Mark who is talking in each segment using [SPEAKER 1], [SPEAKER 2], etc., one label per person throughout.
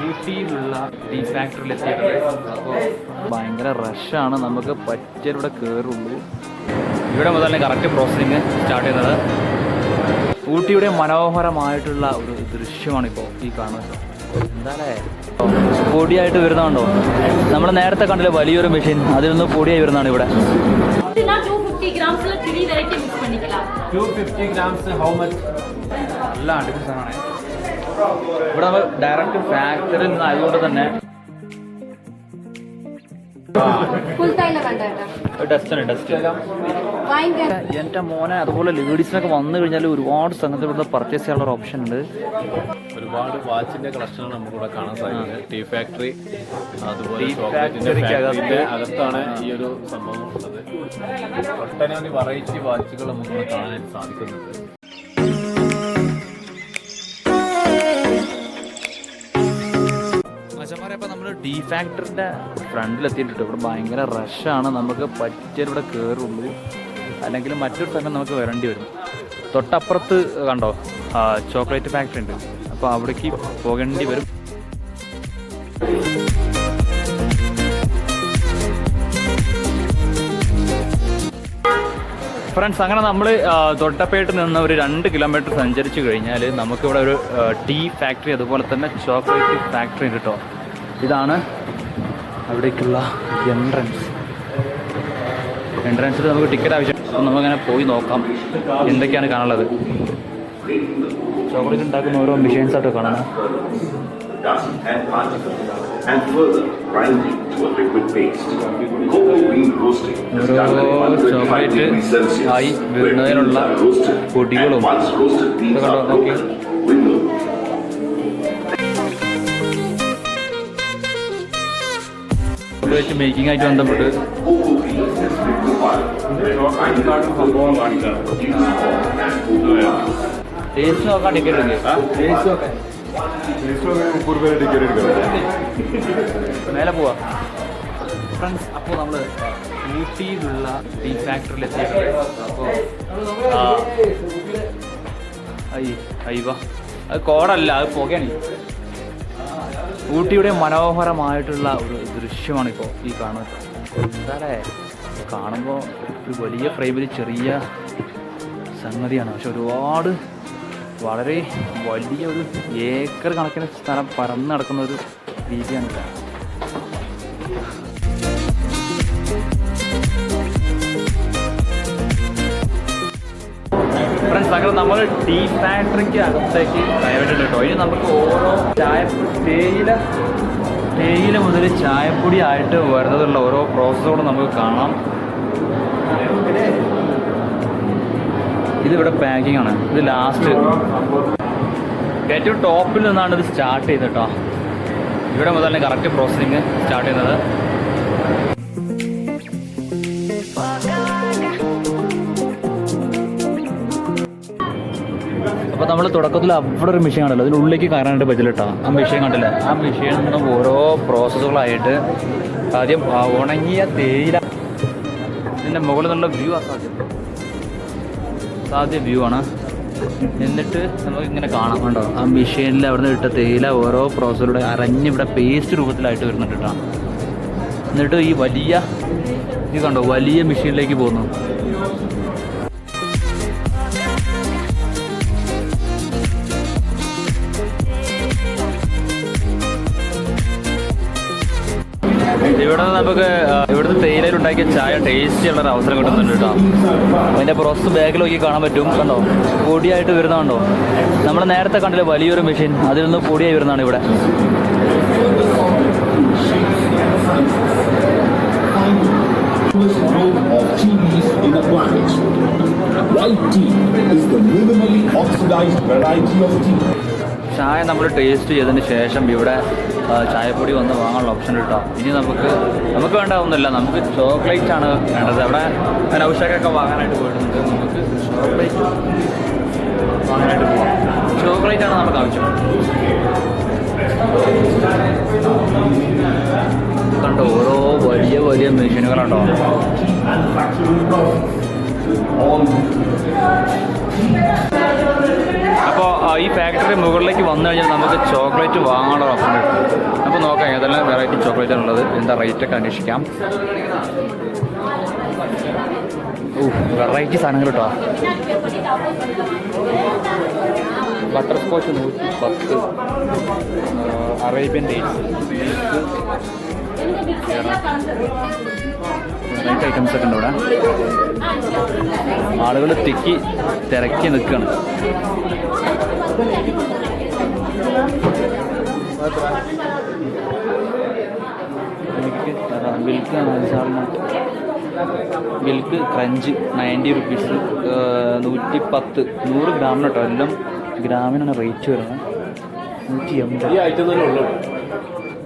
[SPEAKER 1] ഊട്ടിയിലുള്ള tea ഫാക്ടറിയിലെത്തിയിട്ടുണ്ട്. അപ്പോൾ ഭയങ്കര റഷാണ്, നമുക്ക് പറ്റിയവിടെ കയറുള്ളൂ. ഇവിടെ മുതൽ തന്നെ കറക്റ്റ് പ്രോസസ്സിങ് സ്റ്റാർട്ട് ചെയ്യുന്നത്. ഊട്ടിയുടെ മനോഹരമായിട്ടുള്ള ഒരു ദൃശ്യമാണിപ്പോൾ ഈ കാണുന്നത്. എന്താണേ പൊടിയായിട്ട് വരുന്നതുണ്ടോ? നമ്മൾ നേരത്തെ കണ്ടില്ല വലിയൊരു മെഷീൻ, അതിൽ നിന്ന് പൊടിയായി വരുന്നതാണ് ഇവിടെ.
[SPEAKER 2] 250 grams chili variety mix பண்ணிக்கலாம்.
[SPEAKER 1] 250 grams how much? നല്ല അടിപൊളി സാധനമാണ്. ഇവിടെ നമ്മൾ ഡയറക്റ്റ് ഫാക്ടറിയിൽ നിന്ന് ആയതുകൊണ്ട് തന്നെ എന്റെ മോനെ അതുപോലെ ലേഡീസിനൊക്കെ വന്നു കഴിഞ്ഞാൽ ഒരുപാട് സംഗതി ഇവിടെ പർച്ചേസ് ചെയ്യാനുള്ള ഓപ്ഷൻ ഉണ്ട്.
[SPEAKER 3] ഒരുപാട് വാച്ചിന്റെ കളക്ഷനാണ് നമുക്കിവിടെ കാണാൻ സാധിക്കുന്നത്. ടീ ഫാക്ടറി അതുപോലെ അകത്താണ് ഈ ഒരു സംഭവം ഉള്ളത്. ഒട്ടനവധി വെറൈറ്റി വാച്ചുകൾ നമുക്ക് കാണാനായിട്ട് സാധിക്കുന്നുണ്ട്.
[SPEAKER 1] അപ്പോൾ നമ്മൾ ടീ ഫാക്ടറിൻ്റെ ഫ്രണ്ടിലെത്തിയിട്ടുണ്ട്. ഇവിടെ ഭയങ്കര റഷാണ്, നമുക്ക് പറ്റിയവിടെ കയറുള്ളൂ, അല്ലെങ്കിൽ മറ്റൊരു സ്ഥലം നമുക്ക് വരേണ്ടി വരും. തൊട്ടപ്പുറത്ത് കണ്ടോ ചോക്ലേറ്റ് ഫാക്ടറി ഉണ്ട്, അപ്പോൾ അവിടേക്ക് പോകേണ്ടി വരും. ഫ്രണ്ട്സ്, അങ്ങനെ നമ്മൾ തൊട്ടപ്പേട്ട് നിന്ന് ഒരു 2 കിലോമീറ്റർ സഞ്ചരിച്ച് കഴിഞ്ഞാൽ നമുക്കിവിടെ ഒരു ടീ ഫാക്ടറി അതുപോലെ തന്നെ ചോക്ലേറ്റ് ഫാക്ടറി ഉണ്ട് കേട്ടോ. ഇതാണ് അവിടേക്കുള്ള എൻട്രൻസിൽ നമുക്ക് ടിക്കറ്റ് ആവശ്യം. അപ്പം നമുക്കങ്ങനെ പോയി നോക്കാം എന്തൊക്കെയാണ് കാണുള്ളത്. ചോക്ലേറ്റ് ഉണ്ടാക്കുന്ന ഓരോ മെഷീൻസായിട്ട് കാണണം. ഓരോ ചോക്ലേറ്റ് ആയി വരുന്നതിനുള്ള പൊടികളും ഇത് കണ്ടോ നോക്കി. ചോക്ലേറ്റ് മേക്കിംഗ് ആയിട്ട് ബന്ധപ്പെട്ട് ടേസ്റ്റ് നോക്കാൻ ടിക്കറ്റ് ഉണ്ട്. മേലെ പോവാ ഫ്രണ്ട്സ്. അപ്പോൾ നമ്മൾ ഊട്ടിയിലുള്ള ടീ ഫാക്ടറിയിൽ എത്തിയിട്ടുണ്ട്. അപ്പോൾ അയ്യവ അത് കോടല്ല, അത് പുകയാണ്. ഊട്ടിയുടെ മനോഹരമായിട്ടുള്ള ഒരു ദൃശ്യമാണിപ്പോൾ ഈ കാണുന്നത്. എന്താണേ കാണുമ്പോൾ ഒരു വലിയ ഫ്രെയിമിൽ ചെറിയ സംഗതിയാണ്, പക്ഷെ ഒരുപാട് വളരെ വലിയ ഒരു ഏക്കർ കണക്കിന് സ്ഥലം പരന്ന് നടക്കുന്ന ഒരു രീതിയാണ് ഇത്. ഫ്രണ്ട്സ്, അങ്ങനെ നമ്മൾ ടീ ഫാക്ടറിക്ക് അകത്തേക്ക് കയറിയിട്ടുണ്ട് കേട്ടോ. ഇനി നമുക്ക് ഓരോ തേയില മുതൽ ചായപ്പൊടി ആയിട്ട് വരുന്നതുള്ള ഓരോ പ്രോസസ്സുകളും നമുക്ക് കാണാം. ഇതിവിടെ പാക്കിംഗ് ആണ്. ഇത് ലാസ്റ്റ് ഏറ്റവും ടോപ്പിൽ നിന്നാണ് ഇത് സ്റ്റാർട്ട് ചെയ്തത് കേട്ടോ. ഇവിടെ മുതൽ തന്നെ കറക്റ്റ് പ്രോസസ്സിങ് സ്റ്റാർട്ട് ചെയ്യുന്നത്. അപ്പോൾ നമ്മൾ തുടക്കത്തിൽ അവിടെ ഒരു മെഷീൻ കണ്ടല്ലോ, അതിനുള്ളിലേക്ക് കയറാനായിട്ട് പറ്റില്ല കേട്ടോ. ആ മെഷീൻ കണ്ടില്ല, ആ മെഷീനിൽ നിന്നും ഓരോ പ്രോസസ്സുകളായിട്ട് ആദ്യം ഉണങ്ങിയ തേയില, ഇതിൻ്റെ മുകളിൽ നിന്നുള്ള വ്യൂ സാധ്യ വ്യൂ ആണ്. എന്നിട്ട് നമുക്കിങ്ങനെ കാണാം കണ്ടോ, ആ മെഷീനിൽ അവിടെ നിന്ന് ഇട്ട തേയില ഓരോ പ്രോസസ്സിലൂടെ അരഞ്ഞിവിടെ പേസ്റ്റ് രൂപത്തിലായിട്ട് വരുന്നുണ്ട് കേട്ടോ. എന്നിട്ട് ഈ ഇത് കണ്ടോ വലിയ മെഷീനിലേക്ക് പോകുന്നു. ഇവിടെ നമുക്ക് ഇവിടുത്തെ തേയിലയിലുണ്ടാക്കിയ ചായ ടേസ്റ്റ് ചെയ്യാനുള്ള അവസരം കിട്ടുന്നുണ്ട് കേട്ടോ. അതിൻ്റെ പ്രോസസ്സ് ബാക്കിൽ നോക്കി കാണാൻ പറ്റും. കണ്ടോ പൊടിയായിട്ട് വരുന്നതുണ്ടോ? നമ്മൾ നേരത്തെ കണ്ടില്ല വലിയൊരു മെഷീൻ, അതിൽ നിന്ന് പൊടിയായി വരുന്നതാണ് ഇവിടെ. ചായ നമ്മൾ ടേസ്റ്റ് ചെയ്തതിന് ശേഷം ഇവിടെ ചായപ്പൊടി വന്ന് വാങ്ങാനുള്ള ഓപ്ഷൻ കിട്ടാം. ഇനി നമുക്ക് വേണ്ട ഒന്നുമില്ല, നമുക്ക് ചോക്ലേറ്റ് ആണ് വേണ്ടത്. അവിടെ നൗഷാക്കൊക്കെ വാങ്ങാനായിട്ട് പോയിട്ടുണ്ട്. നമുക്ക് ചോക്ലേറ്റ് വാങ്ങാനായിട്ട് പോകാം. ചോക്ലേറ്റ് ആണ് നമുക്ക് ആവശ്യം. കണ്ടോ ഓരോ വലിയ വലിയ മെഷീനുകളുണ്ടോ. അപ്പോൾ ഈ ഫാക്ടറി മുകളിലേക്ക് വന്നു കഴിഞ്ഞാൽ നമുക്ക് ചോക്ലേറ്റ് വാങ്ങാനുള്ള ഓപ്ഷൻ കിട്ടും. അപ്പോൾ നോക്കാം ഏതെല്ലാം വെറൈറ്റി ചോക്ലേറ്റ് ആണുള്ളത്, എന്താ റേറ്റൊക്കെ അന്വേഷിക്കാം. വെറൈറ്റി സാധനങ്ങൾ കേട്ടോ. Butter scotch 110, Arabian dates, variety items ഒക്കെ ഉണ്ട് ഇവിടെ. ആളുകൾ തിരക്കി നിൽക്കുകയാണ്. മിൽക്ക് ക്രഞ്ച് 90 റുപ്പീസ്, 110, 100 ഗ്രാമിന് കേട്ടോ. എല്ലാം ഗ്രാമിനാണ് റേറ്റ് വരുന്നത്. 180.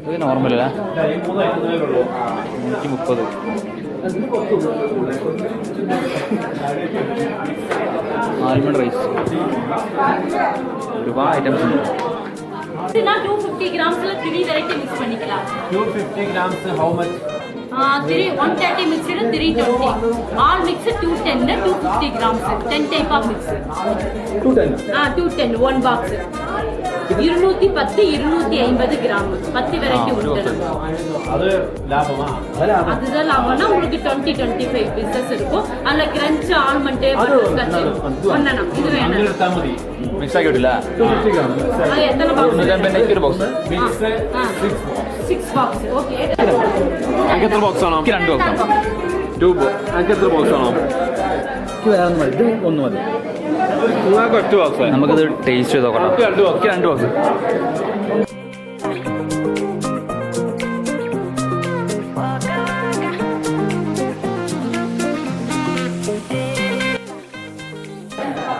[SPEAKER 1] ഇത് നോർമലല്ല, 130. ആൽമണ്ട് റൈസ്, ഒരുപാട് ഐറ്റംസ് ഉണ്ട്.
[SPEAKER 2] 250 grams 3 variety mix பண்ணிக்கலாம்.
[SPEAKER 3] 250 grams how much?
[SPEAKER 2] 130 mixed 320. All mixed 210 250 grams. 10 type of mix. 210 one box. 210 250 gram. 10 variety ഉണ്ട്.
[SPEAKER 3] அது லாபமா?
[SPEAKER 2] அதுதான் லாபம்னா உங்களுக்கு 20-25 pieces இருக்கும். அதுல crunch almond ஒண்ணனம் இது வேணும்.
[SPEAKER 3] അങ്ങനെ എടുത്താൽ മതി.
[SPEAKER 1] മിക്സ് ആക്കി വിട്ടില്ല.
[SPEAKER 2] എത്ര ബോക്സ്?
[SPEAKER 1] 150 ഒരു ബോക്സ്.
[SPEAKER 3] Mix
[SPEAKER 2] 6 box. ഓക്കേ.
[SPEAKER 3] എനിക്ക് എത്ര ബോക്സ് ആണോ?
[SPEAKER 1] എനിക്ക് 2 ബോക്സ്.
[SPEAKER 3] 2 എനിക്ക് എത്ര ബോക്സ് ആണോ?
[SPEAKER 1] ഒന്ന് മതി.
[SPEAKER 3] നിങ്ങൾക്ക് 8 ബോക്സ്.
[SPEAKER 1] നമുക്കിത് ടേസ്റ്റ് ചെയ്ത് നോക്കാം.
[SPEAKER 3] 2 ബോക്സ്.
[SPEAKER 1] 2 ബോക്സ്.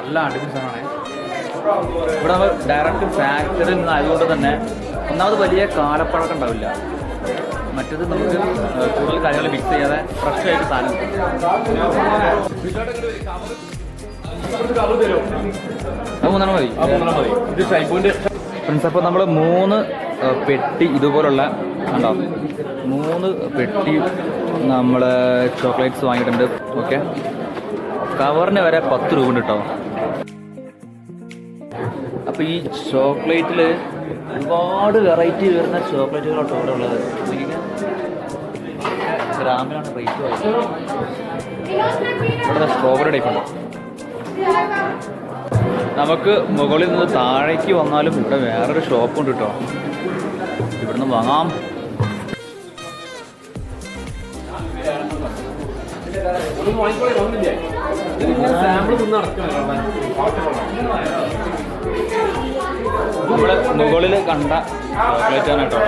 [SPEAKER 1] നല്ല അടിപൊളി സാധനമാണ്. ഇവിടെ നമ്മൾ ഡയറക്റ്റ് ഫാക്ടറിയിൽ നിന്ന് ആയതുകൊണ്ട് തന്നെ ഒന്നാമത് വലിയ കാലപ്പഴക്കം ഉണ്ടാവില്ല. മറ്റത് നമുക്ക് കൂടുതൽ കാര്യങ്ങൾ മിക്സ് ചെയ്യാതെ ഫ്രഷ് ആയിട്ട് സാധനം അത് മൂന്നെണ്ണം മതി.
[SPEAKER 3] ഇത് ഷൈബുവിന്റെ
[SPEAKER 1] ഫ്രണ്ട്സ്, അപ്പോൾ നമ്മൾ 3 പെട്ടി ഇതുപോലുള്ള ഉണ്ടാവും. 3 പെട്ടി നമ്മൾ ചോക്ലേറ്റ്സ് വാങ്ങിയിട്ടുണ്ട്. ഓക്കെ, കവറിന് വരെ 10 രൂപ ഉണ്ട് കേട്ടോ. അപ്പോൾ ഈ ചോക്ലേറ്റിൽ ഒരുപാട് വെറൈറ്റി വരുന്ന ചോക്ലേറ്റുകളാണ് ഇവിടെ ഉള്ളത്. ഗ്രാമിലാണ് റേറ്റ് വരുന്നത്. ഇവിടെ സ്ട്രോബെറി ടൈപ്പ് ഉണ്ട്. നമുക്ക് മുകളിൽ നിന്ന് താഴേക്ക് വന്നാലും ഇവിടെ വേറൊരു ഷോപ്പ് ഉണ്ട് കേട്ടോ. ഇവിടുന്ന് വാങ്ങാം. ഇവിടെ മുകളിൽ കണ്ട ചോക്ലേറ്റ് ആണ് കേട്ടോ.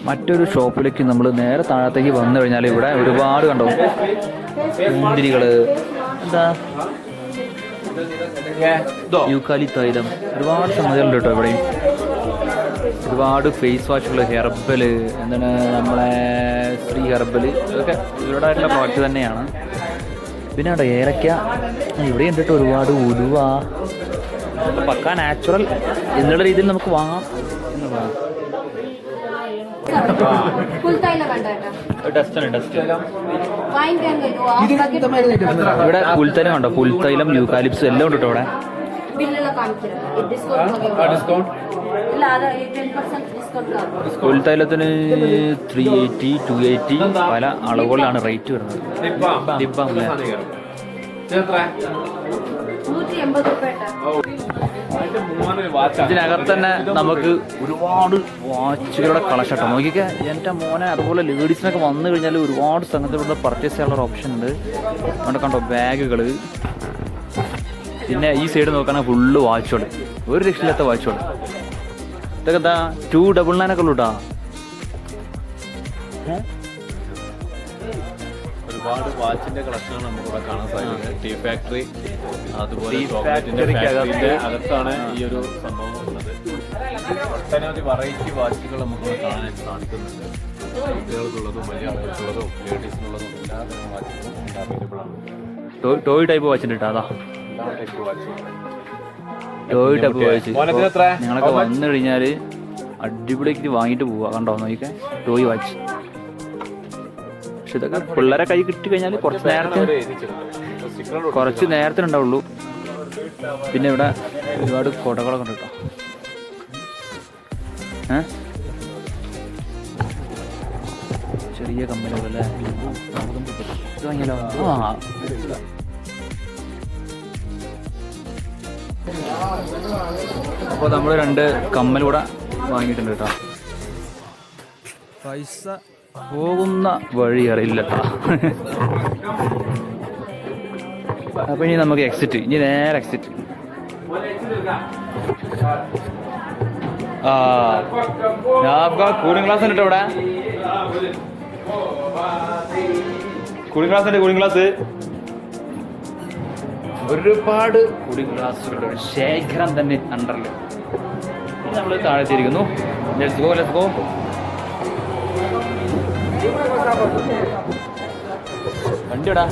[SPEAKER 1] മറ്റൊരു ഷോപ്പിലേക്ക് നമ്മൾ നേരെ താഴത്തേക്ക് വന്നു കഴിഞ്ഞാൽ ഇവിടെ ഒരുപാട് കണ്ടോ മുന്തിരികള്, എന്താ യൂക്കാലി തൈലം, ഒരുപാട് സംഗതികളുണ്ട് കേട്ടോ. ഇവിടെയും ഒരുപാട് ഫേസ് വാഷുകൾ, ഹെർബല്, എന്താണ് നമ്മളെ ശ്രീ ഹെർബല്, ഇതൊക്കെ ഇവരുടെ ആയിട്ടുള്ള പ്രോഡക്റ്റ് തന്നെയാണ്. പിന്നെ കേട്ടോ ഏലക്ക ഇവിടെ കണ്ടിട്ട് ഒരുപാട് ഉലുവ, പക്കാ നാച്ചുറൽ എന്നുള്ള രീതിയിൽ നമുക്ക് വാങ്ങാം എന്നുള്ളതാണ്. ഇവിടെ പുൽത്തൈലം കണ്ടോ, പുൽത്തൈലം, യൂക്കാലിപ്സ് എല്ലാം ഉണ്ട് കേട്ടോ ഇവിടെ. പുൽത്തൈലത്തിന് 380, 280 പല അളവുകളിലാണ് റേറ്റ് വരുന്നത്. ഇതിനകത്ത് തന്നെ നമുക്ക് ഒരുപാട് വാച്ചുകളുടെ കളക്ഷൻ കേട്ടോ. നോക്കിയൊക്കെ എൻ്റെ മോനെ അതുപോലെ ലേഡീസിനൊക്കെ വന്നു കഴിഞ്ഞാൽ ഒരുപാട് സംഗതി ഇവിടെ പർച്ചേസ് ചെയ്യാനുള്ള ഓപ്ഷൻ ഉണ്ട്. അവിടെ കണ്ടോ ബാഗുകൾ. പിന്നെ ഈ സൈഡ് നോക്കുകയാണെങ്കിൽ ഫുള്ള് വാച്ചുകൾ, ഒരു രക്ഷയില്ലാത്ത വാച്ചുകൾ. ഇതൊക്കെ എന്താ 299 ഒക്കെ ഉള്ളൂ കേട്ടോ.
[SPEAKER 3] ഒരുപാട് വാച്ചിന്റെ കളക്ഷനാണ് നമുക്കിവിടെ കാണാൻ സാധിക്കുന്നത്. ടീ ഫാക്ടറി അതുപോലെ ചോക്ലേറ്റിന്റെ ഫാക്ടറിന്റെ അകത്താണ് ഈ ഒരു സംഭവം ഉള്ളത്. ഒട്ടനവധി വെറൈറ്റി വാച്ചുകൾ നമുക്ക് കാണാനായിട്ട് സാധിക്കുന്നുണ്ട്. കുട്ടികൾക്കുള്ളതും വലിയ ആളുകൾക്കുള്ളതും ലേഡീസിനുള്ളതും എല്ലാ തരം വാച്ചുകളും അവൈലബിൾ ആണ്.
[SPEAKER 1] ടോയ് ടൈപ്പ് വാച്ചിട്ടുണ്ട് കേട്ടോ. അതാ
[SPEAKER 3] എല്ലാ type watch.
[SPEAKER 1] Toy type watch. ഞങ്ങളൊക്കെ വന്നു കഴിഞ്ഞാൽ അടിപൊളിയായിട്ട് വാങ്ങിയിട്ട് പോവുക. കണ്ടോ നോക്കിക്കാൻ ടോയ് വാച്ച്. പക്ഷെ ഇതൊക്കെ പിള്ളേരെ കൈ കിട്ടി കഴിഞ്ഞാൽ കുറച്ച് നേരത്തിനുണ്ടാവുള്ളൂ. പിന്നെ ഇവിടെ ഒരുപാട് കൊടകളൊക്കെ ഉണ്ട് കേട്ടോ. ചെറിയ കമ്പനികളല്ലേ ഇത് വാങ്ങിയാലോ? ആ അപ്പോൾ നമ്മൾ 2 കമ്മൽ കൂടെ വാങ്ങിയിട്ടുണ്ട് കേട്ടോ. പൈസ പോകുന്ന വഴി അറിയില്ല കേട്ടോ. അപ്പോൾ ഇനി നമുക്ക് എക്സിറ്റ്, ഇനി നേരെ എക്സിറ്റ്. ഞാൻ കൂളിംഗ് ഗ്ലാസ് ഉണ്ട് ഇവിടെ. കൂളിംഗ് ഗ്ലാസ് ഉണ്ട്, കൂളിംഗ് ഗ്ലാസ്. ഒരുപാട് കൂളിംഗ് ഗ്ലാസ്സുകളുടെ ശേഖരം തന്നെ അണ്ടറിൽ. നമ്മൾ താഴെത്തിയിരിക്കുന്നു. Let's go, let's go. വണ്ടി എടാ.